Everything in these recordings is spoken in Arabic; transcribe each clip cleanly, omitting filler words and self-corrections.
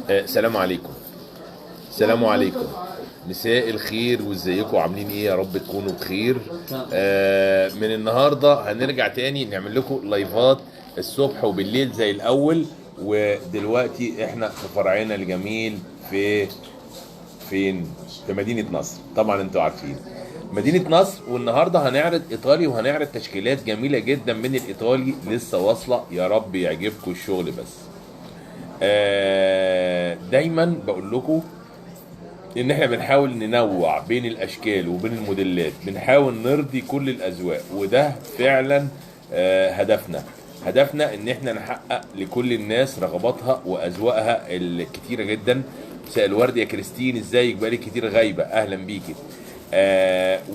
السلام عليكم. السلام عليكم. مساء الخير، وازيكم عاملين ايه؟ يا رب تكونوا بخير. من النهارده هنرجع تاني نعمل لكم لايفات الصبح وبالليل زي الاول. ودلوقتي احنا في فرعنا الجميل فين؟ في مدينة نصر. طبعا انتوا عارفين مدينة نصر. والنهارده هنعرض ايطالي، وهنعرض تشكيلات جميلة جدا من الايطالي لسه واصلة. يا رب يعجبكم الشغل. بس دايما بقول لكم ان احنا بنحاول ننوع بين الاشكال وبين الموديلات، بنحاول نرضي كل الاذواق، وده فعلا هدفنا ان احنا نحقق لكل الناس رغباتها واذواقها الكتيره جدا. مساء الورد يا كريستين، ازيك؟ بقالي كتير غايبه، اهلا بيكي.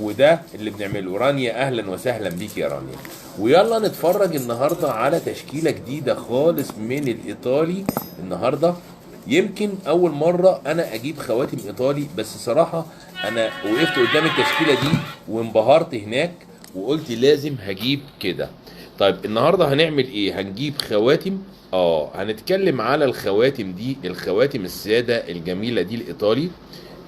وده اللي بنعمله. رانيا اهلا وسهلا بيكي يا رانيا. ويلا نتفرج النهارده على تشكيله جديده خالص من الايطالي. النهارده يمكن اول مره انا اجيب خواتم ايطالي، بس صراحه انا وقفت قدام التشكيله دي وانبهرت هناك، وقلت لازم هجيب كده. طيب النهارده هنعمل ايه؟ هنجيب خواتم. هنتكلم على الخواتم دي، الخواتم الساده الجميله دي الايطالي.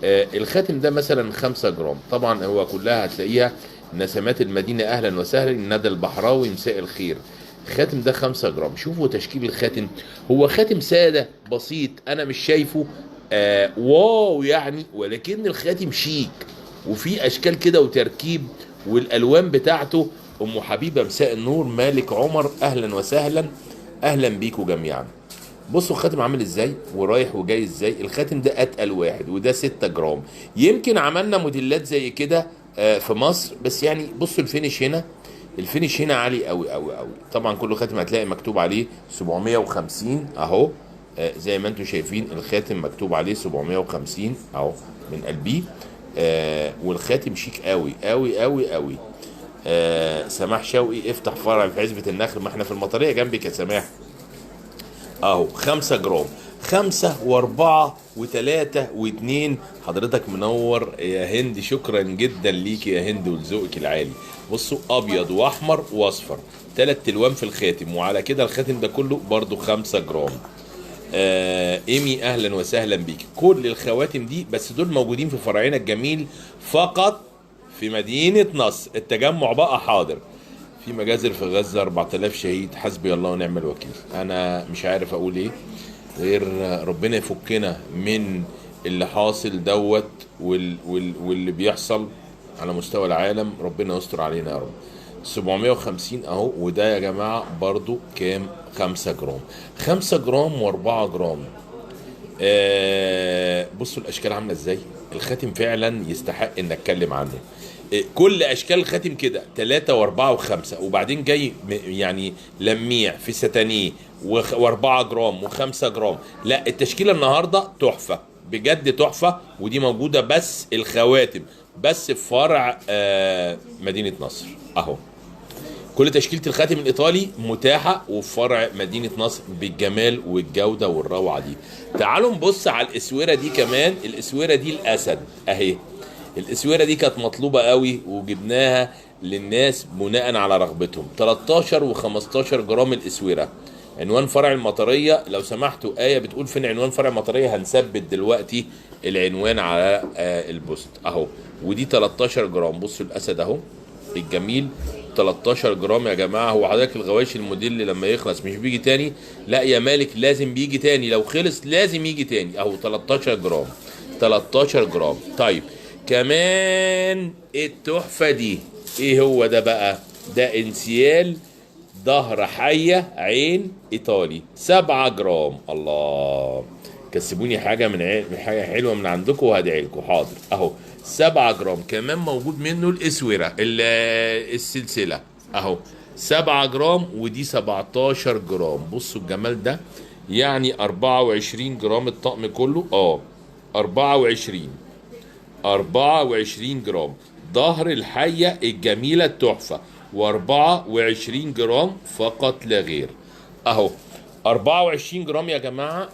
الخاتم ده مثلا 5 جرام. طبعا هو كلها هتلاقيها نسمات المدينه. اهلا وسهلا. ندى البحراوي مساء الخير. الخاتم ده 5 جرام. شوفوا تشكيل الخاتم، هو خاتم ساده بسيط، انا مش شايفه واو يعني، ولكن الخاتم شيك وفي اشكال كده وتركيب، والالوان بتاعته. ام حبيبه مساء النور. مالك عمر اهلا وسهلا. اهلا بيكم جميعا. بصوا الخاتم عامل ازاي ورايح وجاي ازاي. الخاتم ده اتقل واحد، وده 6 جرام. يمكن عملنا موديلات زي كده في مصر، بس يعني بصوا الفينش هنا. الفينش هنا عالي قوي قوي قوي. طبعا كل خاتم هتلاقي مكتوب عليه 750 اهو. زي ما انتم شايفين الخاتم مكتوب عليه 750 اهو من قلبي. والخاتم شيك قوي قوي قوي قوي. سماح شوقي افتح فرع في عزبة النخل. ما احنا في المطرية جنبك يا سماح. اهو 5 جرام. 5 و4 و3 و2. حضرتك منور يا هند، شكرا جدا ليك يا هند ولذوقك العالي. بصوا ابيض واحمر واصفر، 3 الوان في الخاتم، وعلى كده الخاتم ده كله برضو 5 جرام. ايمي اهلا وسهلا بيك. كل الخواتم دي بس دول موجودين في فرعنا الجميل فقط في مدينة نصر. التجمع بقى حاضر. في مجازر في غزة 4000 شهيد. حسبي الله ونعم الوكيل. انا مش عارف اقول ايه غير ربنا يفكنا من اللي حاصل دوت واللي بيحصل على مستوى العالم. ربنا يستر علينا يا رب. 750 اهو. وده يا جماعة برضو كام؟ 5 جرام. 5 جرام و4 جرام. بصوا الاشكال عامله ازاي. الخاتم فعلا يستحق ان اتكلم عنه. كل اشكال الخاتم كده 3 و4 و5، وبعدين جاي يعني لميع في ستانيه و4 جرام و5 جرام. لا التشكيله النهارده تحفه بجد تحفه. ودي موجوده بس الخواتم بس في فرع مدينه نصر اهو. كل تشكيلة الخاتم الإيطالي متاحة وفي فرع مدينة نصر بالجمال والجودة والروعة دي. تعالوا نبص على الإسورة دي كمان. الإسورة دي الأسد أهي. الإسورة دي كانت مطلوبة قوي وجبناها للناس بناء على رغبتهم. 13 و15 جرام الإسورة. عنوان فرع المطرية لو سمحتوا. آية بتقول فين عنوان فرع المطرية؟ هنثبت دلوقتي العنوان على البوست أهو. ودي 13 جرام. بصوا الأسد أهو الجميل. 13 جرام يا جماعه. هو حضرتك الغوايش الموديل لما يخلص مش بيجي تاني؟ لا يا مالك لازم بيجي تاني، لو خلص لازم يجي تاني اهو. 13 جرام. 13 جرام. طيب كمان التحفه دي ايه هو ده بقى؟ ده انسيال ظهر حيه عين ايطالي 7 جرام. الله، كسبوني حاجه من حاجه حلوه من عندكم وهدعي لكم. حاضر اهو. 7 جرام. كمان موجود منه الاسوره السلسله اهو 7 جرام. ودي 17 جرام. بصوا الجمال ده، يعني 24 جرام الطقم كله. 24 24 جرام ظهر الحيه الجميله التحفه، و24 جرام فقط لا غير اهو. 24 جرام يا جماعه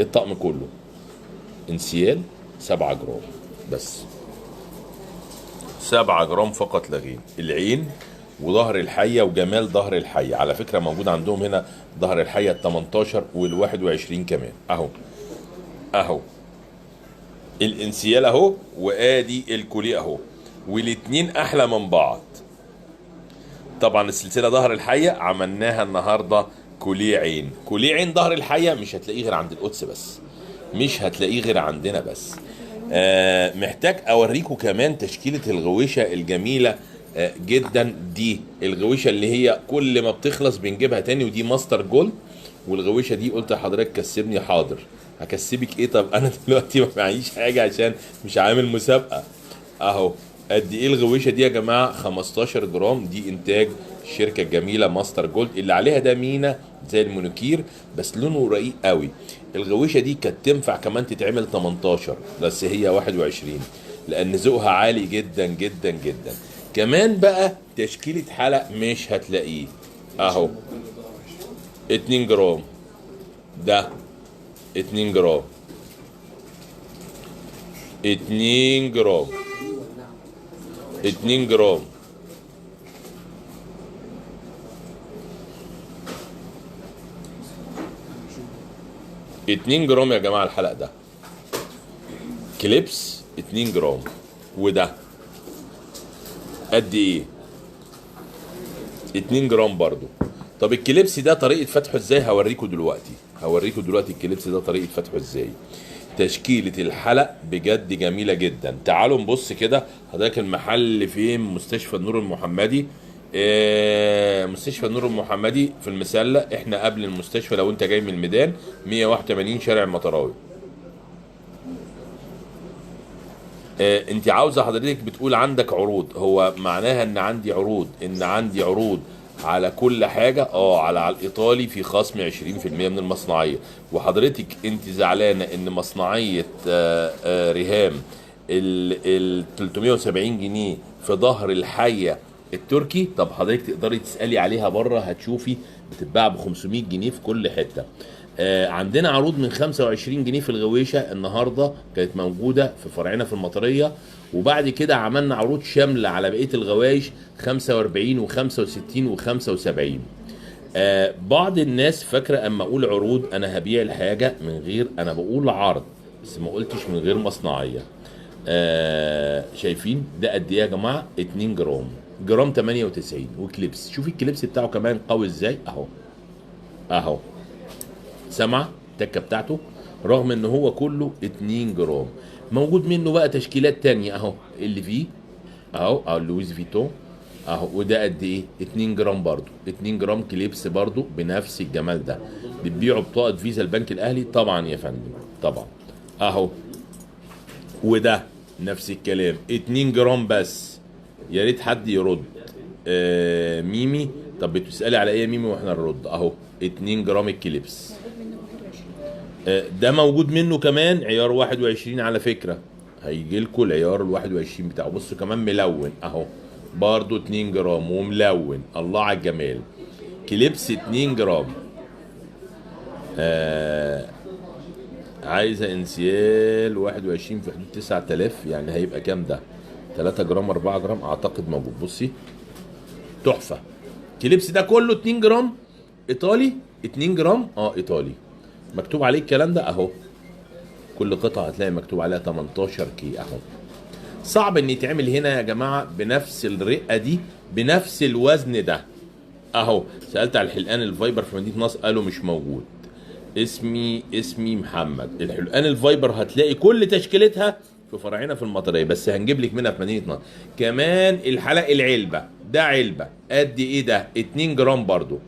الطقم كله. انسيال 7 جرام بس. 7 جرام فقط لا غير. العين وظهر الحيه وجمال ظهر الحيه. على فكره موجود عندهم هنا ظهر الحيه ال 18 وال 21 كمان اهو. اهو الانسيال اهو، وادي الكوليه اهو، والاتنين احلى من بعض. طبعا السلسله ظهر الحيه عملناها النهارده كوليه عين. كوليه عين ظهر الحيه مش هتلاقيه غير عند القدس بس، مش هتلاقيه غير عندنا بس. محتاج اوريكم كمان تشكيله الغويشه الجميله جدا دي. الغويشه اللي هي كل ما بتخلص بنجيبها تاني، ودي ماستر جولد. والغويشه دي قلت لحضرتك كسبني، حاضر هكسبك ايه؟ طب انا دلوقتي ما معيش حاجه عشان مش عامل مسابقه. اهو قد ايه الغويشه دي يا جماعه؟ 15 جرام. دي انتاج الشركه الجميله ماستر جولد اللي عليها ده مينا زي المونوكير بس لونه رقيق قوي. الغويشه دي كانت تنفع كمان تتعمل 18 بس هي 21 لان ذوقها عالي جدا جدا جدا. كمان بقى تشكيله حلق مش هتلاقيه اهو. 2 جرام ده، 2 جرام، 2 جرام، 2 جرام، 2 جرام يا جماعه الحلق ده. كليبس 2 جرام. وده قد ايه؟ 2 جرام برضو. طب الكليبس ده طريقه فتحه ازاي؟ هوريكم دلوقتي، هوريكم دلوقتي الكليبس ده طريقه فتحه ازاي. تشكيله الحلق بجد جميله جدا. تعالوا نبص كده حضرتك. المحل فين؟ مستشفى النور المحمدي. مستشفى النور المحمدي في المسله. احنا قبل المستشفى لو انت جاي من الميدان 181 شارع المطراوي. انت عاوزه حضرتك بتقول عندك عروض، هو معناها ان عندي عروض، ان عندي عروض على كل حاجه. على الايطالي في خصم 20% من المصنعيه. وحضرتك انت زعلانه ان مصنعيه ريهام ال 370 جنيه في ظهر الحيه التركي. طب حضرتك تقدري تسالي عليها بره هتشوفي بتتباع ب 500 جنيه في كل حته. عندنا عروض من 25 جنيه في الغويشه النهارده كانت موجوده في فرعنا في المطريه. وبعد كده عملنا عروض شامله على بقيه الغوايش 45 و65 و75. بعض الناس فاكره اما اقول عروض انا هبيع الحاجه من غير، انا بقول عرض بس ما قلتش من غير مصنعيه. شايفين ده قد ايه يا جماعه؟ 2 جرام، جرام 98. وكليبس شوفي الكليبس بتاعه كمان قوي ازاي اهو. اهو سمع التكه بتاعته رغم ان هو كله 2 جرام. موجود منه بقى تشكيلات تانية اهو اللي فيه اهو لويس فيتون اهو. وده قد ايه؟ 2 جرام برضو. 2 جرام كليبس برضو بنفس الجمال ده. بتبيعوا بطاقه فيزا البنك الاهلي طبعا يا فندم طبعا اهو. وده نفس الكلام 2 جرام بس. يا ريت حد يرد. ميمي طب بتسالي على ايه يا ميمي واحنا نرد اهو. 2 جرام الكليبس ده موجود منه كمان عيار 21 على فكره. هيجي لكم العيار ال 21 بتاعه. بصوا كمان ملون اهو برضو 2 جرام وملون. الله على الجمال. كليبس 2 جرام. عايزه انسيال 21 في حدود 9000 يعني هيبقى كام ده؟ 3 جرام 4 جرام اعتقد موجود. بصي تحفه. كليبس ده كله 2 جرام ايطالي. 2 جرام ايطالي مكتوب عليه الكلام ده اهو. كل قطعه هتلاقي مكتوب عليها 18 كي اهو. صعب ان يتعمل هنا يا جماعه بنفس الرقه دي بنفس الوزن ده اهو. سالت على الحلقان الفايبر في مدينه نصر قالوا مش موجود. اسمي محمد. الحلقان الفايبر هتلاقي كل تشكيلتها في فرعنا في المطريه بس هنجيب لك منها في مدينه نصر. كمان الحلق العلبه ده علبه قد ايه ده؟ 2 جرام برضو.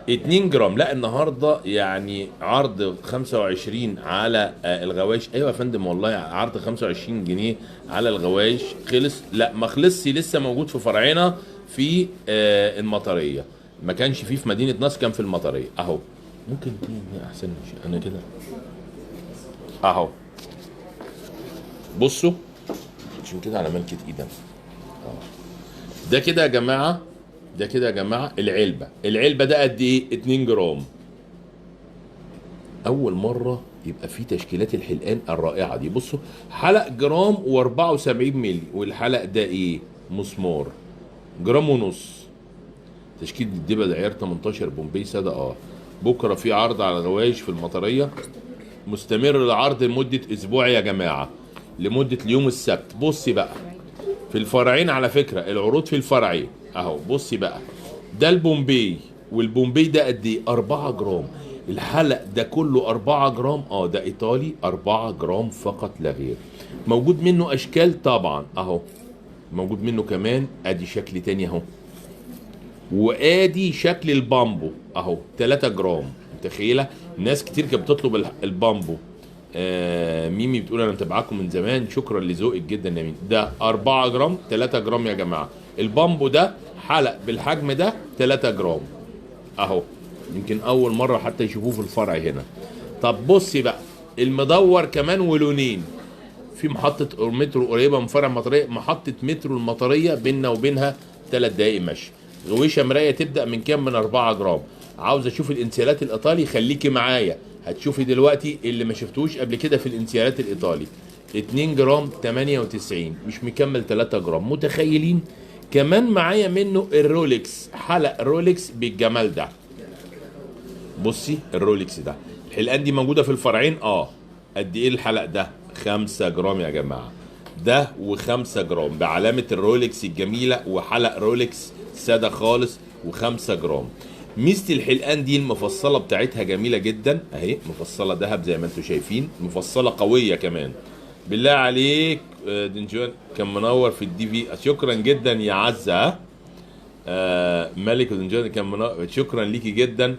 2 جرام. لا النهارده يعني عرض 25 على الغوايش. ايوه يا فندم والله عرض 25 جنيه على الغوايش خلص. لا ما خلصش لسه موجود في فرعنا في المطريه. ما كانش فيه في مدينه نصر كان في المطريه اهو. ممكن دي احسن انا كده اهو. بصوا عشان كده على ملكه ايدنا ده كده يا جماعه. ده كده يا جماعه العلبه ده قد ايه؟ 2 جرام. اول مره يبقى في تشكيلات الحلقان الرائعه دي. بصوا حلق جرام و74 مللي. والحلق ده ايه؟ مسمار جرام ونص. تشكيل الدبه ده عيار 18 بومبي ساده. بكره في عرض على روايش في المطريه، مستمر العرض لمده اسبوع يا جماعه، لمده اليوم السبت. بصي بقى في الفرعين على فكره، العروض في الفرعين اهو. بصي بقى، ده البومبي، والبومبي ده قد ايه؟ 4 جرام. الحلق ده كله 4 جرام. ده ايطالي 4 جرام فقط لا غير. موجود منه اشكال طبعا اهو، موجود منه كمان ادي شكل تاني اهو، وادي شكل البامبو اهو 3 جرام. متخيله؟ ناس كتير كانت بتطلب البامبو. ميمي بتقول انا متابعاكم من زمان، شكرا لذوقك جدا يا ميمي. ده 4 جرام 3 جرام يا جماعه. البامبو ده حلق بالحجم ده 3 جرام اهو، يمكن اول مره حتى يشوفوه في الفرع هنا. طب بصي بقى، المدور كمان ولونين. في محطه مترو قريبه من فرع المطريه، محطه مترو المطريه بيننا وبينها 3 دقائق مشي. غويشه مرايه تبدا من كام؟ من 4 جرام. عاوز اشوف الانسيالات الايطالي؟ خليكي معايا، هتشوفي دلوقتي اللي ما شفتوش قبل كده في الانسيالات الايطالي. 2 جرام 98، مش مكمل 3 جرام. متخيلين؟ كمان معايا منه الرولكس، حلق رولكس بالجمال ده. بصي الرولكس ده، الحلقان دي موجوده في الفرعين. قد ايه الحلق ده؟ 5 جرام يا جماعه. ده و5 جرام بعلامه الرولكس الجميله، وحلق رولكس ساده خالص و5 جرام. ميزه الحلقان دي المفصله بتاعتها جميله جدا اهي، مفصله ذهب زي ما انتم شايفين، مفصله قويه كمان. بالله عليك دنجوان كان منور في الدي في، شكرا جدا يا عزه. ملك دنجوان كان منور، شكرا ليكي جدا.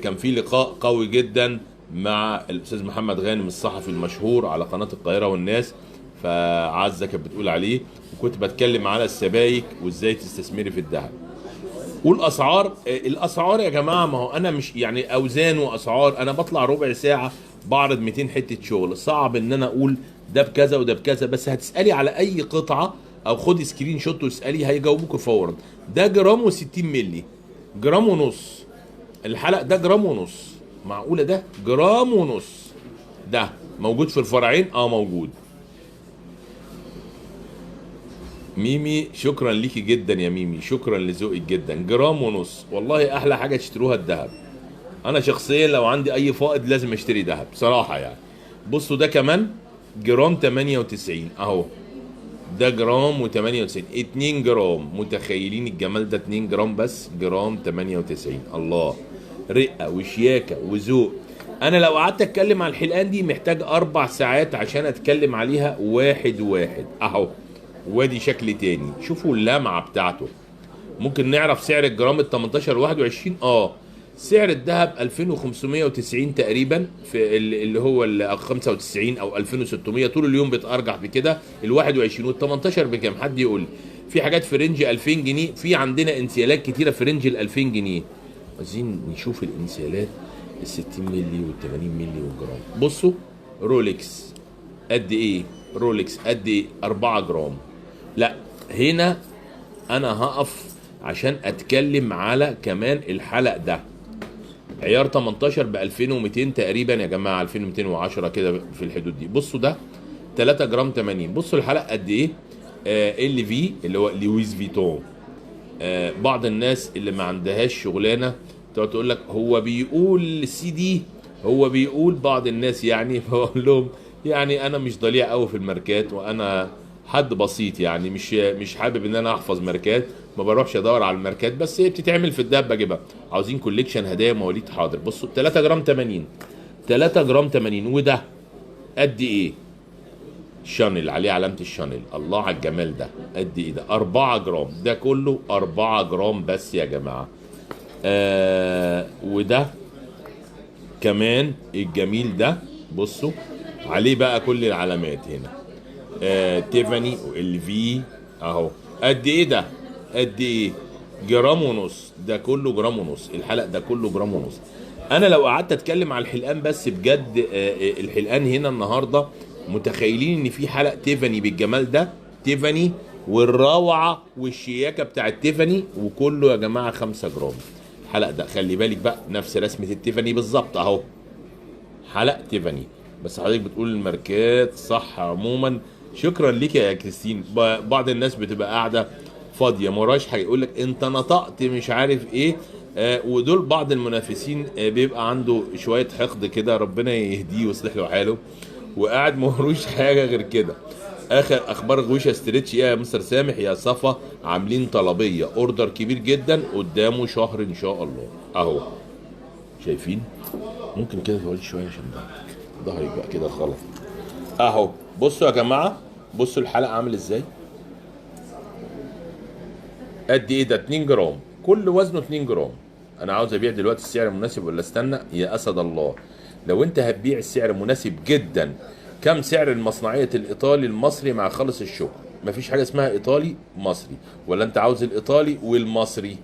كان في لقاء قوي جدا مع الاستاذ محمد غانم الصحفي المشهور على قناه القاهره والناس، فعزه كانت بتقول عليه، وكنت بتكلم على السبايك وازاي تستثمري في الذهب. والاسعار، الاسعار يا جماعه، ما هو انا مش يعني اوزان واسعار، انا بطلع ربع ساعه بعرض 200 حته شغل، صعب ان انا اقول ده بكذا وده بكذا. بس هتسالي على اي قطعه او خدي سكرين شوت واسالي هيجاوبوك فورا. ده جرام و60 مللي، جرام ونص. الحلق ده جرام ونص، معقوله؟ ده جرام ونص. ده موجود في الفرعين موجود. ميمي شكرا ليكي جدا يا ميمي، شكرا لذوقك جدا. جرام ونص، والله احلى حاجه تشتروها الذهب. انا شخصيا لو عندي اي فائض لازم اشتري ذهب بصراحه يعني. بصوا ده كمان جرام 98 اهو، ده جرام و98، 2 جرام. متخيلين الجمال ده؟ 2 جرام بس، جرام 98. الله، رقه وشياكه وذوق. انا لو قعدت اتكلم على الحلقان دي محتاج 4 ساعات عشان اتكلم عليها واحد واحد اهو. وادي شكل تاني، شوفوا اللمعه بتاعته. ممكن نعرف سعر الجرام ال 18 21؟ سعر الذهب 2590 تقريبا، في اللي هو ال 95 او 2600، طول اليوم بيتارجح بكده. ال 21 وال 18 بكام؟ حد يقول لي. في حاجات في رينج 2000 جنيه، في عندنا انسيالات كتيره في رينج ال 2000 جنيه. عايزين نشوف الانسيالات ال 60 مللي وال 80 مللي والجرام. بصوا رولكس قد ايه؟ رولكس قد ايه؟ 4 جرام. لا هنا انا هقف عشان اتكلم على كمان الحلق ده، عيار 18 ب 2200 تقريبا يا جماعه، 2210 كده في الحدود دي. بصوا ده 3 جرام 80. بصوا الحلق قد ايه؟ ال في اللي هو لويس فيتون. بعض الناس اللي ما عندهاش شغلانه تقعد تقول لك هو بيقول سي دي، هو بيقول بعض الناس يعني، بقول لهم يعني انا مش ضليع قوي في الماركات، وانا حد بسيط يعني، مش حابب ان انا احفظ ماركات، ما بروحش ادور على الماركات، بس هي بتتعمل في الدهب بجيبها. عاوزين كوليكشن هدايا مواليد، حاضر. بصوا 3 جرام 80، 3 جرام 80. وده قد ايه؟ شانل، عليه علامه الشانل. الله على الجمال ده. قد ايه ده؟ 4 جرام. ده كله 4 جرام بس يا جماعه. وده كمان الجميل ده، بصوا عليه بقى كل العلامات هنا. تيفاني وال في اهو. قد ايه ده؟ قد ايه؟ جرام ونص. ده كله جرام ونص، الحلق ده كله جرام ونص. انا لو قعدت اتكلم على الحلقان بس بجد، الحلقان هنا النهارده متخيلين ان في حلق تيفاني بالجمال ده؟ تيفاني والروعه والشياكه بتاعت تيفاني، وكله يا جماعه 5 جرام. الحلق ده خلي بالك بقى نفس رسمه التيفاني بالظبط اهو، حلق تيفاني. بس حضرتك بتقول الماركات صح عموما. شكرا ليك يا كريستين. بعض الناس بتبقى قاعده فاضيه ما وراش حاجه، يقول لك انت نطقت مش عارف ايه. ودول بعض المنافسين بيبقى عنده شويه حقد كده، ربنا يهديه ويصلح له حاله، وقاعد ما وروش حاجه غير كده. اخر اخبار غوشه ستريتش ايه يا مستر سامح يا صفا؟ عاملين طلبيه اوردر كبير جدا قدامه شهر ان شاء الله اهو. شايفين؟ ممكن كده تقعد شويه عشان ده هيبقى كده غلط اهو. بصوا يا جماعه، بصوا الحلقه عامل ازاي، قد ايه ده؟ 2 جرام، كل وزنه 2 جرام. انا عاوز ابيع دلوقتي السعر مناسب ولا استنى يا اسد الله؟ لو انت هتبيع السعر مناسب جدا، كم سعر المصنعيه الايطالي المصري مع خلص الشغل؟ مفيش حاجه اسمها ايطالي مصري، ولا انت عاوز الايطالي والمصري؟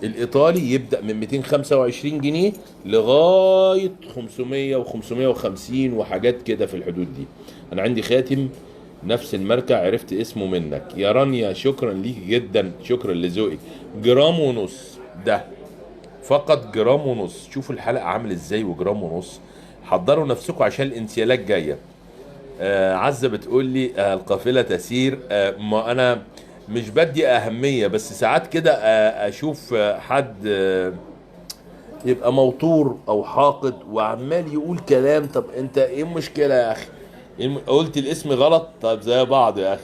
الايطالي يبدا من 225 جنيه لغايه 500 و550 وحاجات كده في الحدود دي. انا عندي خاتم نفس الماركه عرفت اسمه منك يا رانيا، شكرا ليك جدا، شكرا لذوقك. جرام ونص ده، فقط جرام ونص. شوفوا الحلقه عامل ازاي وجرام ونص. حضروا نفسكم عشان الانسيالات جايه. عزه بتقول لي القافله تسير. ما انا مش بدي اهميه، بس ساعات كده اشوف حد يبقى موتور او حاقد وعمال يقول كلام. طب انت ايه المشكله يا اخي؟ قلت الاسم غلط، طب زي بعض يا اخي،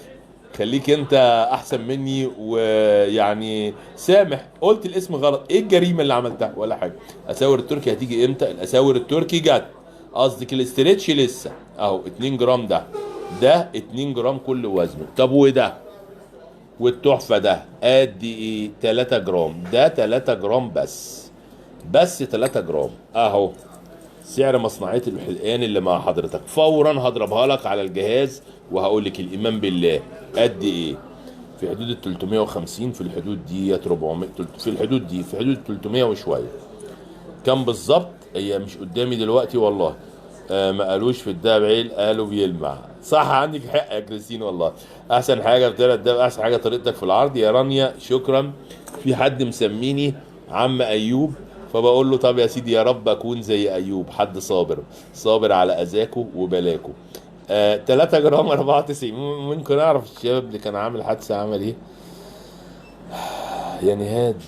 خليك انت احسن مني ويعني سامح. قلت الاسم غلط، ايه الجريمه اللي عملتها؟ ولا حاجه. اساور التركي هتيجي امتى؟ الاساور التركي جت، قصدك الاسترتش لسه اهو. 2 جرام ده 2 جرام كل وزنه. طب وده والتحفه ده قد ايه؟ 3 جرام، ده 3 جرام بس 3 جرام اهو. سعر مصنعيه الحلقان اللي مع حضرتك فورا هضربها لك على الجهاز وهقول لك الايمان بالله قد ايه. في حدود ال 350، في الحدود دي 400، في الحدود دي، في حدود 300 وشويه. كم بالظبط؟ هي مش قدامي دلوقتي والله. ما قالوش في الدهب عيل، قالوا بيلمع. صح، عندك حق يا كريستين والله. احسن حاجه في الدهب، احسن حاجه طريقتك في العرض يا رانيا، شكرا. في حد مسميني عم ايوب، فبقول له طب يا سيدي يا رب اكون زي ايوب، حد صابر صابر على اذاكو وبلاكو. 3 جرام 94. ممكن اعرف الشباب اللي كان عامل حادثه عمل ايه؟ يا نهاد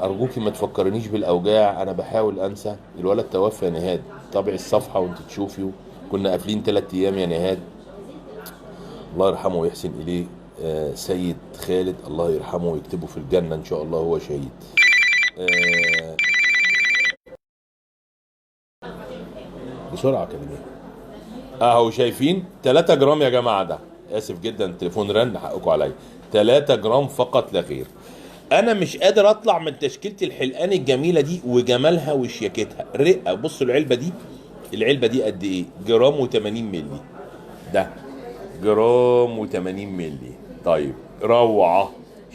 ارجوكي ما تفكرنيش بالاوجاع، انا بحاول انسى. الولد توفى يا نهاد، طبعي الصفحه وانت تشوفي. كنا قافلين 3 ايام يا نهاد، الله يرحمه ويحسن اليه. سيد خالد الله يرحمه ويكتبه في الجنه ان شاء الله، هو شهيد. بسرعه كلمه اهو. شايفين 3 جرام يا جماعه ده؟ اسف جدا التليفون رن، حقكم عليا. 3 جرام فقط لا غير. انا مش قادر اطلع من تشكيله الحلقان الجميله دي وجمالها وشياكتها. رقه، بصوا العلبه دي، العلبه دي قد ايه؟ جرام و80 مللي. ده جرام و80 مللي. طيب روعه،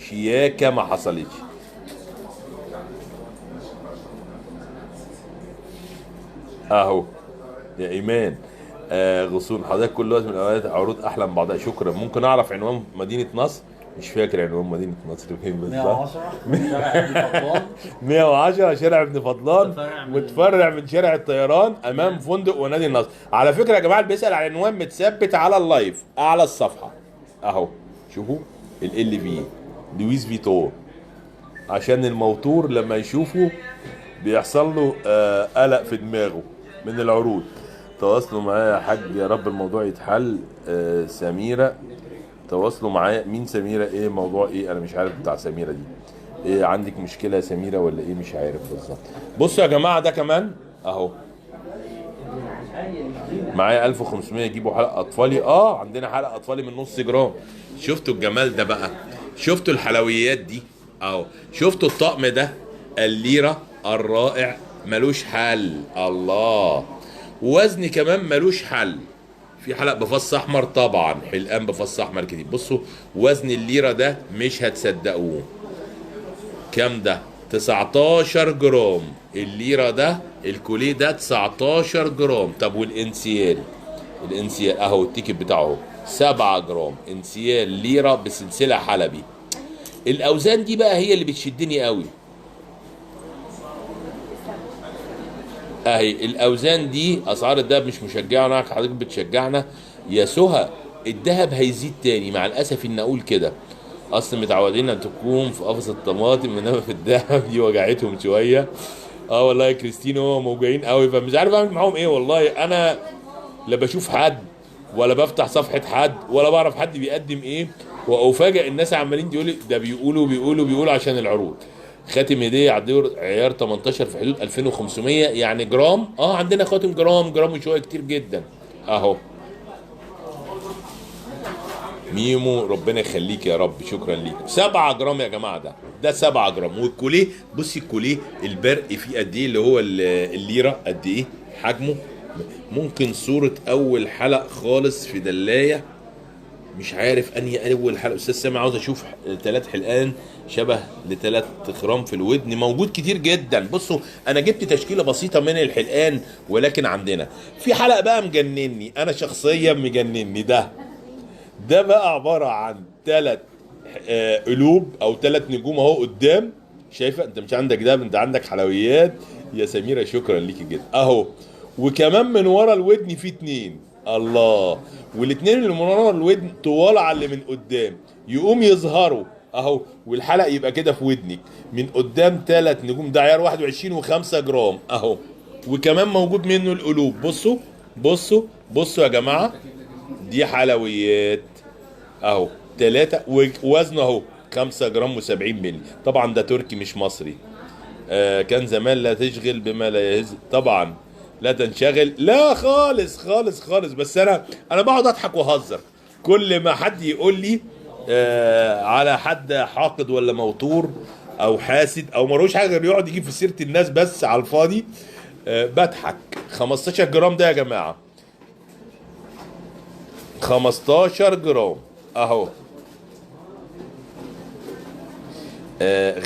شياكه ما حصلتش اهو يا ايمان. غصون حضرتك كل وقت من الاوقات عروض احلى من بعضها، شكرا. ممكن اعرف عنوان مدينه نصر؟ مش فاكر عنوان مدينه نصر فين بالظبط. 110 شارع ابن فضلان. 110 شارع ابن فضلان، متفرع من شارع الطيران امام فندق ونادي النصر. على فكره يا جماعه اللي بيسال على عنوان متثبت على اللايف اعلى الصفحه اهو. شوفوا ال في لويس فيتور، عشان الموتور لما يشوفه بيحصل له قلق في دماغه من العروض. تواصلوا معايا يا حاج يا رب الموضوع يتحل. سميرة تواصلوا معايا. مين سميرة؟ ايه موضوع ايه؟ انا مش عارف بتاع سميرة دي. ايه عندك مشكلة يا سميرة ولا ايه؟ مش عارف بالظبط. بصوا يا جماعة ده كمان اهو معايا 1500 يجيبوا حلقة اطفالي. عندنا حلقة اطفالي من نص جرام. شفتوا الجمال ده بقى؟ شفتوا الحلويات دي اهو؟ شفتوا الطقم ده الليرة الرائع ملوش حل؟ الله. وزن كمان ملوش حل. في حلق بفص احمر طبعا، حلقان بفص احمر كتير. بصوا وزن الليره ده مش هتصدقوه. كام ده؟ 19 جرام الليره ده، الكوليه ده 19 جرام. طب والانسيال؟ الانسيال اهو التيكت بتاعه 7 جرام انسيال ليره بسلسله حلبي. الاوزان دي بقى هي اللي بتشدني قوي اهي. الاوزان دي اسعار الدهب مش مشجعنا، حضرتك بتشجعنا يا سهى. الدهب هيزيد تاني مع الاسف ان اقول كده. اصل متعودين ان تكون في قفص الطماطم، انما في الدهب دي وجعتهم شويه. اه والله يا كريستين هو موجعين قوي، فمش عارف اعمل معاهم ايه والله. انا لا بشوف حد ولا بفتح صفحه حد ولا بعرف حد بيقدم ايه، وافاجئ الناس عمالين يقولوا لي ده بيقولوا عشان العروض. خاتم هديه عيار 18 في حدود 2500 يعني جرام. عندنا خاتم جرام وشويه كتير جدا اهو. ميمو ربنا يخليك يا رب، شكرا ليك. 7 جرام يا جماعه، ده 7 جرام. والكوليه بصي الكوليه البرق فيه قد ايه، اللي هو الليره قد ايه حجمه. ممكن صوره اول حلق خالص في دلايه، مش عارف انهي اول حلقه. استاذ سامي عاوز اشوف 3 حلقان شبه ل3 خرام في الودن، موجود كتير جدا. بصوا انا جبت تشكيله بسيطه من الحلقان، ولكن عندنا في حلقه بقى مجنني انا شخصيا، مجنني ده بقى عباره عن 3 قلوب او 3 نجوم اهو قدام. شايفه انت مش عندك ده، انت عندك حلويات يا سميره، شكرا ليكي جدا اهو. وكمان من ورا الودن في 2 الله، والاثنين اللي من ورا الودن طوال على اللي من قدام، يقوم يظهروا اهو. والحلق يبقى كده في ودنك من قدام 3 نجوم. ده عيار 21 و5 جرام اهو. وكمان موجود منه القلوب. بصوا يا جماعه، دي حلويات اهو 3 ووزنه اهو 5 جرام و70 مللي. طبعا ده تركي مش مصري. كان زمان لا تشغل بما لا يهز، طبعا لا تنشغل، لا خالص خالص خالص. بس انا بقعد اضحك واهزر كل ما حد يقول لي على حد حاقد ولا موتور او حاسد او ملوش حاجه غير يقعد يجيب في سيره الناس بس على الفاضي. بضحك. 15 جرام ده يا جماعه، 15 جرام اهو.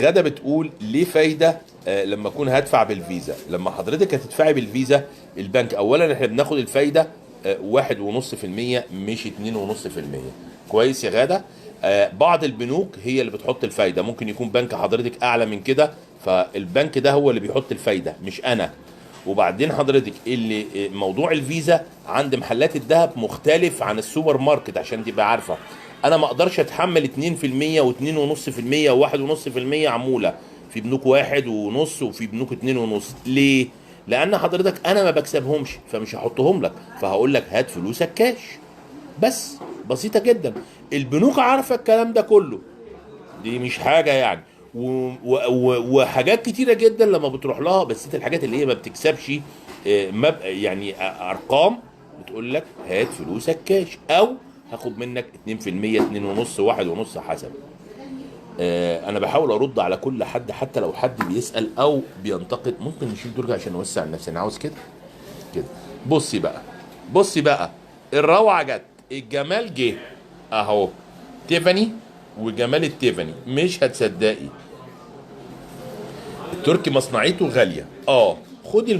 غدا بتقول ليه فايده لما اكون هدفع بالفيزا؟ لما حضرتك هتدفعي بالفيزا البنك اولا احنا بناخد الفايده 1.5% مش 2.5%. كويس يا غاده. بعض البنوك هي اللي بتحط الفايده، ممكن يكون بنك حضرتك اعلى من كده، فالبنك ده هو اللي بيحط الفايده مش انا. وبعدين حضرتك اللي موضوع الفيزا عند محلات الذهب مختلف عن السوبر ماركت، عشان تبقى عارفه. انا ما اقدرش اتحمل 2% و2.5% و1.5% عموله في بنوك 1.5 وفي بنوك 2.5. ليه؟ لان حضرتك انا ما بكسبهمش فمش هحطهم لك، فهقول لك هات فلوسك كاش بس. بسيطه جدا. البنوك عارفه الكلام ده كله، دي مش حاجه يعني. وحاجات كتيره جدا لما بتروح لها، بس انت الحاجات اللي هي ما بتكسبش يعني ارقام، بتقول لك هات فلوسك كاش او هاخد منك 2%، 2.5، 1.5 حسب. انا بحاول ارد على كل حد، حتى لو حد بيسال او بينتقد. ممكن نشيل درجه عشان نوسع النفس، انا عاوز كده. بصي بقى الروعه جت، الجمال جه اهو. تيفاني وجمال التيفاني مش هتصدقي. التركي مصنعيته غاليه. خدي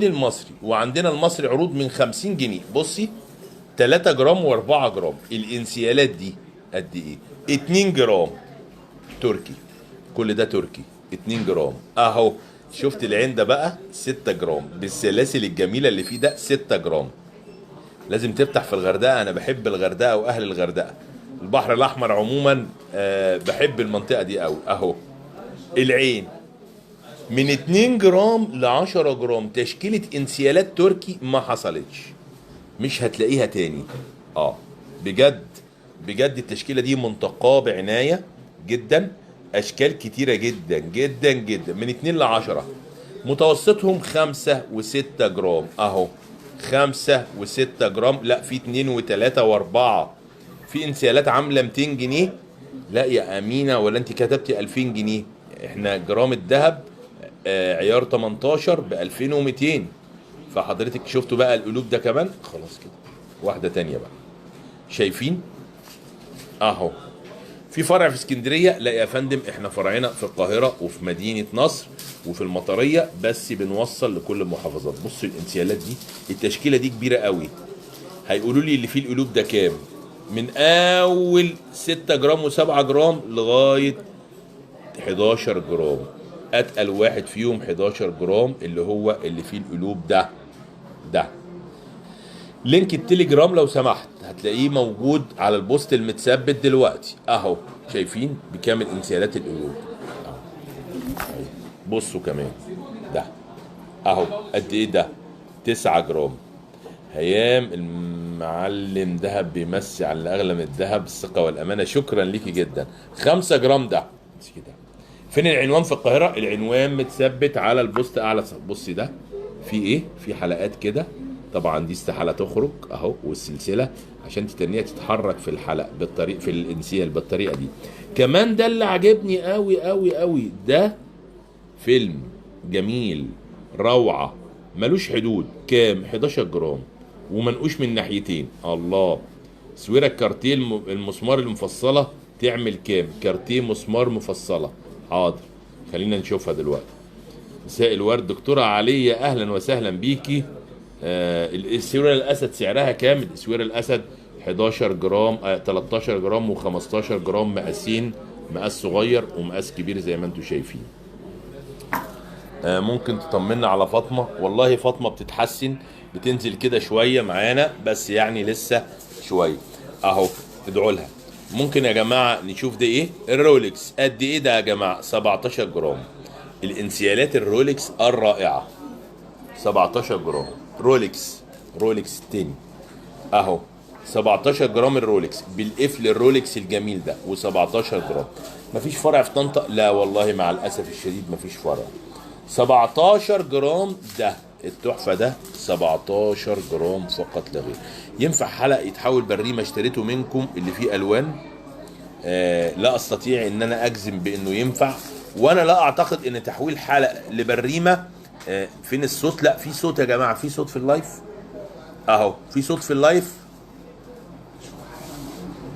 المصري. وعندنا المصري عروض من 50 جنيه. بصي 3 جرام و4 جرام. الانسيالات دي قد ايه؟ 2 جرام تركي. كل ده تركي 2 جرام اهو. شفت العين ده بقى 6 جرام بالسلاسل الجميله اللي فيه ده 6 جرام. لازم تفتح في الغردقه، انا بحب الغردقه واهل الغردقه، البحر الاحمر عموما. بحب المنطقه دي قوي اهو. العين من 2 جرام ل 10 جرام تشكيله انسيالات تركي ما حصلتش، مش هتلاقيها تاني. بجد التشكيله دي منتقاه بعنايه جدا. اشكال كتيره جدا جدا جدا من 2 ل 10. متوسطهم 5 و6 جرام اهو. 5 و6 جرام. لا في 2 و3 و4. في انسيالات عامله 200 جنيه. لا يا امينه، ولا انت كتبتي 2000 جنيه؟ احنا جرام الذهب عيار 18 ب 2200. فحضرتك شفتوا بقى القلوب ده كمان. خلاص كده واحده تانية بقى. شايفين اهو. في فرع في اسكندريه. لا يا فندم، احنا فرعنا في القاهره وفي مدينه نصر وفي المطريه، بس بنوصل لكل المحافظات. بصوا الانسيالات دي، التشكيله دي كبيره قوي. هيقولوا لي اللي فيه القلوب ده كام؟ من اول 6 جرام و7 جرام لغايه 11 جرام. اتقل واحد فيهم 11 جرام اللي هو اللي فيه القلوب ده. لينك التليجرام لو سمحت هتلاقيه موجود على البوست المتثبت دلوقتي اهو. شايفين بكامل انسيالات القلوب اهو. بصوا كمان ده اهو قد ايه ده؟ 9 جرام. هيام المعلم دهب بيمسي على اغلى من الذهب، الثقه والامانه. شكرا ليكي جدا. 5 جرام ده كده. فين العنوان في القاهره؟ العنوان متثبت على البوست اعلى. بصي ده في ايه؟ في حلقات كده طبعا، دي استحاله تخرج اهو، والسلسله عشان تتنيها تتحرك في الحلقه بالطريق في الانسيال بالطريقه دي. كمان ده اللي عجبني قوي قوي قوي، ده فيلم جميل روعه ملوش حدود. كام؟ 11 جرام ومنقوش من ناحيتين. الله. سويرة كارتيه المسمار المفصله تعمل كام؟ كارتيه مسمار مفصله. حاضر خلينا نشوفها دلوقتي. مساء الورد دكتوره عليا، اهلا وسهلا بيكي. الاسوره الاسد سعرها كام؟ الاسوره الاسد 11 جرام 13 جرام و15 جرام، مقاسين، مقاس صغير ومقاس كبير زي ما انتم شايفين. ممكن تطمنا على فاطمه؟ والله فاطمه بتتحسن، بتنزل كده شويه معانا بس يعني لسه شويه اهو. ادعوا لها. ممكن يا جماعه نشوف ده ايه؟ الرولكس قد ايه ده يا جماعه؟ 17 جرام. الانسيالات الرولكس الرائعه 17 جرام. رولكس التاني اهو 17 جرام الرولكس بالقفل الرولكس الجميل ده، و17 جرام. مفيش فرع في طنطا؟ لا والله مع الاسف الشديد مفيش فرع. 17 جرام ده التحفه ده، 17 جرام فقط لا غير. ينفع حلق يتحول بريمه اشتريته منكم اللي فيه الوان؟ لا استطيع ان انا اجزم بانه ينفع، وانا لا اعتقد ان تحويل حلق لبريمه. فين الصوت؟ لا في صوت يا جماعه، في صوت في اللايف اهو، في صوت في اللايف.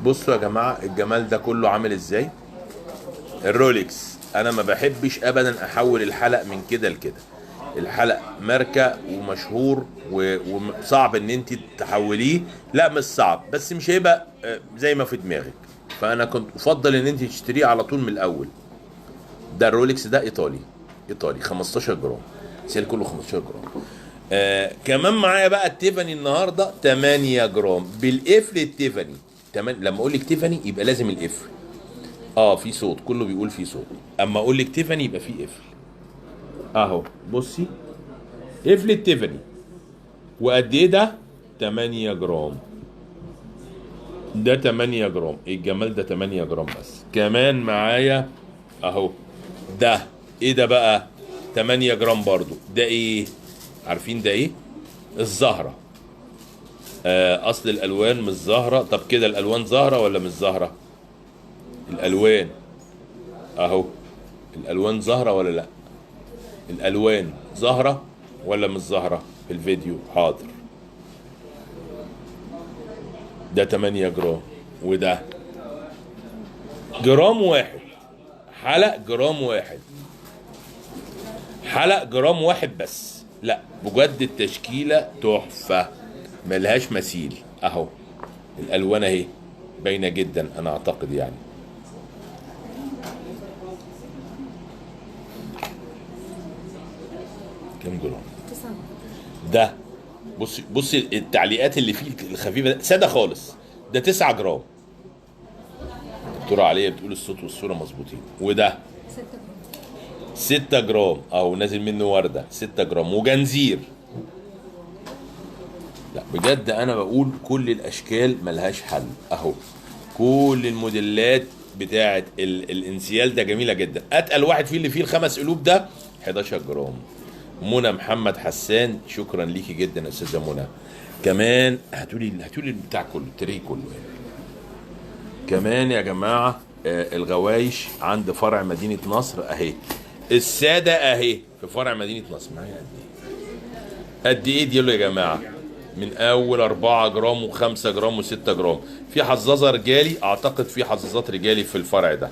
بصوا يا جماعه الجمال ده كله عامل ازاي. الرولكس انا ما بحبش ابدا احول الحلق من كده لكده. الحلق ماركه ومشهور وصعب ان انت تحوليه. لا مش صعب بس مش هيبقى زي ما في دماغك، فانا كنت افضل ان انت تشتريه على طول من الاول. ده الرولكس ده ايطالي 15 جرام، سيل كله 15 جرام. كمان معايا بقى التيفاني النهارده 8 جرام بالقفل. التيفاني لما اقول لك تيفاني يبقى لازم القفل. في صوت، كله بيقول في صوت. اما اقول لك تيفاني يبقى في قفل اهو. بصي قفل التيفاني. وقد ايه ده؟ 8 جرام. ده 8 جرام. ايه الجمال ده؟ 8 جرام بس. كمان معايا اهو ده. ايه ده بقى؟ 8 جرام برضو. ده ايه؟ عارفين ده ايه؟ الزهرة. اصل الالوان مش زهرة. طب كده الالوان زهرة ولا مش زهرة؟ الالوان اهو، الالوان زهرة ولا لا؟ الالوان زهرة ولا مش زهرة في الفيديو؟ حاضر. ده 8 جرام. وده جرام واحد. حلق جرام واحد. حلق جرام واحد بس. لا بجد التشكيلة تحفة ملهاش مثيل اهو. الالوان اهي باينة جدا انا اعتقد يعني. كم جرام ده؟ بصي التعليقات اللي فيه الخفيفة ده سادة خالص. ده 9 جرام. دكتورة عليا بتقول الصوت والصورة مظبوطين. وده 6 جرام اهو نازل منه وردة. 6 جرام وجنزير. لا بجد انا بقول كل الاشكال ملهاش حل اهو. كل الموديلات بتاعه الانسيال ده جميله جدا. اتقل واحد فيه اللي فيه الخمس قلوب ده 11 جرام. منى محمد حسان شكرا ليكي جدا يا استاذه منى. كمان هاتولي البتاع كله، التري كله هنا. كمان يا جماعه الغوايش عند فرع مدينه نصر اهي. الساده اهي في فرع مدينه نصر. معايا قد ايه دي يا جماعه؟ من اول 4 جرام و5 جرام و6 جرام. في حظاظه رجالي، اعتقد في حظاظات رجالي في الفرع ده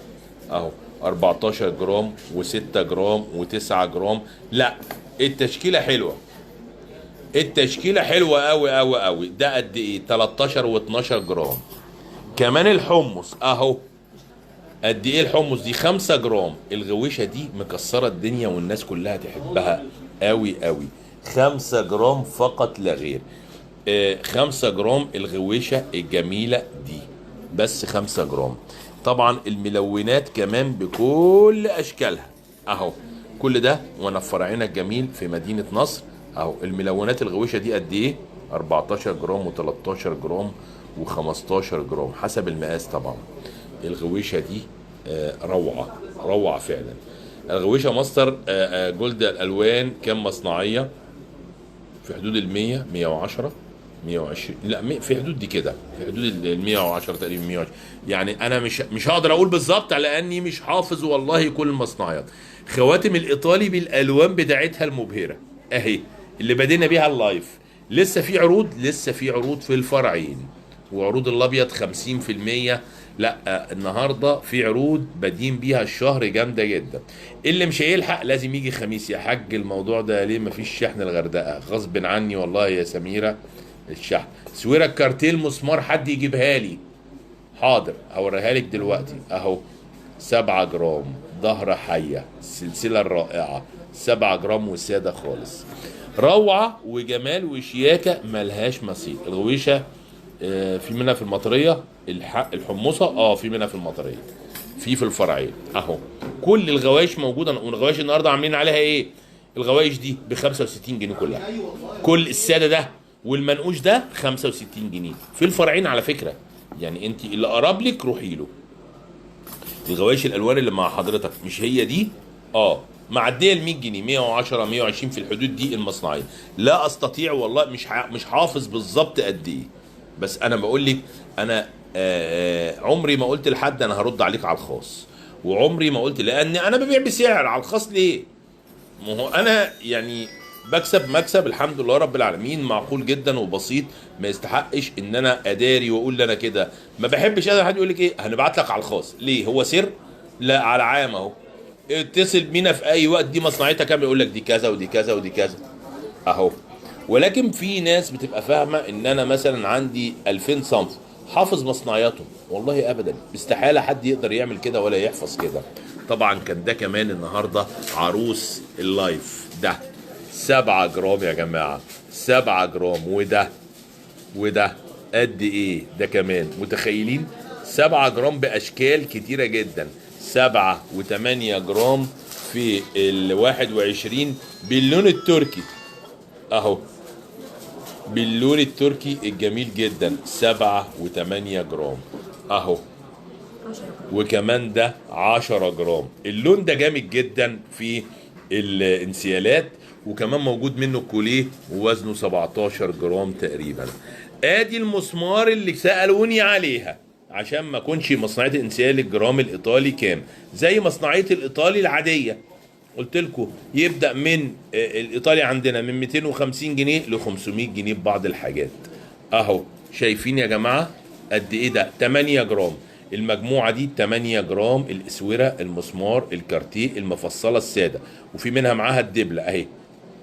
اهو 14 جرام و6 جرام و9 جرام. لا التشكيله حلوه، التشكيله حلوه قوي قوي قوي. ده قد ايه؟ 13 و12 جرام. كمان الحمص اهو. قد ايه الحمص دي؟ 5 جرام. الغويشه دي مكسره الدنيا والناس كلها تحبها قوي قوي. 5 جرام فقط لا غير. 5 جرام الغويشه الجميله دي، بس 5 جرام. طبعا الملونات كمان بكل اشكالها اهو، كل ده وانا في فرعنا الجميل في مدينه نصر اهو. الملونات الغويشه دي قد ايه؟ 14 جرام و13 جرام و15 جرام حسب المقاس طبعا. الغويشه دي روعه روعه فعلا. الغويشه ماستر جولد الالوان كام مصنعيه؟ في حدود ال 100 110 120، لا في حدود دي كده، في حدود ال 110 تقريبا 120. يعني انا مش هقدر اقول بالظبط لاني مش حافظ والله كل المصنعيات. خواتم الايطالي بالالوان بتاعتها المبهره اهي، اللي بدينا بيها اللايف. لسه في عروض، لسه في عروض في الفرعين، وعروض الابيض 50%. لا النهارده في عروض بادين بيها الشهر جامده جدا. اللي مش هيلحق لازم يجي خميس. يا حاج الموضوع ده ليه مفيش شحن الغردقه؟ غصب عني والله يا سميره. الشحن سويرة كارتيل مسمار حد يجيبها لي. حاضر هوريها لك دلوقتي اهو. 7 جرام ظهر حيه، السلسله الرائعه 7 جرام وساده خالص، روعه وجمال وشياكه ملهاش مثيل. الغويشه في منها في المطريه، الحمصه في منها في المطريه، في الفرعين اهو. كل الغوايش موجوده، والغوايش النهارده عاملين عليها ايه؟ الغوايش دي ب 65 جنيه كلها، كل الساده ده والمنقوش ده 65 جنيه في الفرعين على فكره. يعني انت اللي قرب لك روحي له. الغوايش الالوان اللي مع حضرتك مش هي دي؟ معديه ال 100 جنيه 110 120 في الحدود دي المصنعيه. لا استطيع والله، مش حافظ بالظبط قد ايه، بس انا بقول لك انا عمري ما قلت لحد انا هرد عليك على الخاص، وعمري ما قلت، لان انا ببيع بسعر على الخاص ليه؟ ما هو انا يعني بكسب مكسب الحمد لله رب العالمين معقول جدا وبسيط، ما يستحقش ان انا اداري واقول انا كده. ما بحبش انا حد يقول لك ايه هنبعت لك على الخاص، ليه؟ هو سر؟ لا على عام اهو. اتصل بينا في اي وقت، دي مصنعيتها كام؟ يقول لك دي كذا ودي كذا ودي كذا اهو. ولكن في ناس بتبقى فاهمه ان انا مثلا عندي 2000 صنف حافظ مصنعياتهم، والله ابدا، استحاله حد يقدر يعمل كده ولا يحفظ كده. طبعا كان ده كمان النهارده عروس اللايف ده 7 جرام يا جماعه، 7 جرام. وده قد ايه ده كمان؟ متخيلين؟ 7 جرام باشكال كتيره جدا، 7 و8 جرام في ال 21 باللون التركي اهو، باللون التركي الجميل جدا 7 و8 جرام اهو. وكمان ده 10 جرام. اللون ده جامد جدا في الانسيالات، وكمان موجود منه كوليه ووزنه 17 جرام تقريبا. ادي المسمار اللي سألوني عليها عشان ما اكونش مصنعيه الانسيال الجرام الايطالي كام زي مصنعيه الايطالي العاديه. قلت لكم يبدا من الايطالي عندنا من 250 جنيه ل 500 جنيه ببعض الحاجات اهو. شايفين يا جماعه قد ايه ده؟ 8 جرام المجموعه دي، 8 جرام الاسوره المسمار الكارتيه المفصله الساده، وفي منها معاها الدبله اهي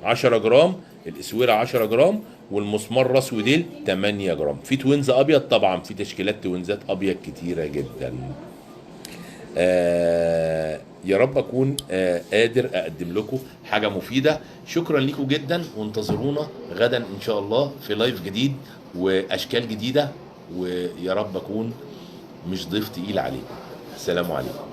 10 جرام، الاسوره 10 جرام، والمسمار راس وديل 8 جرام. في توينز ابيض طبعا، في تشكيلات توينزات ابيض كتيره جدا. يا رب اكون قادر اقدم لكم حاجه مفيده. شكرا لكم جدا، وانتظرونا غدا ان شاء الله في لايف جديد واشكال جديده، ويا رب اكون مش ضيف تقيل عليكم. السلام عليكم.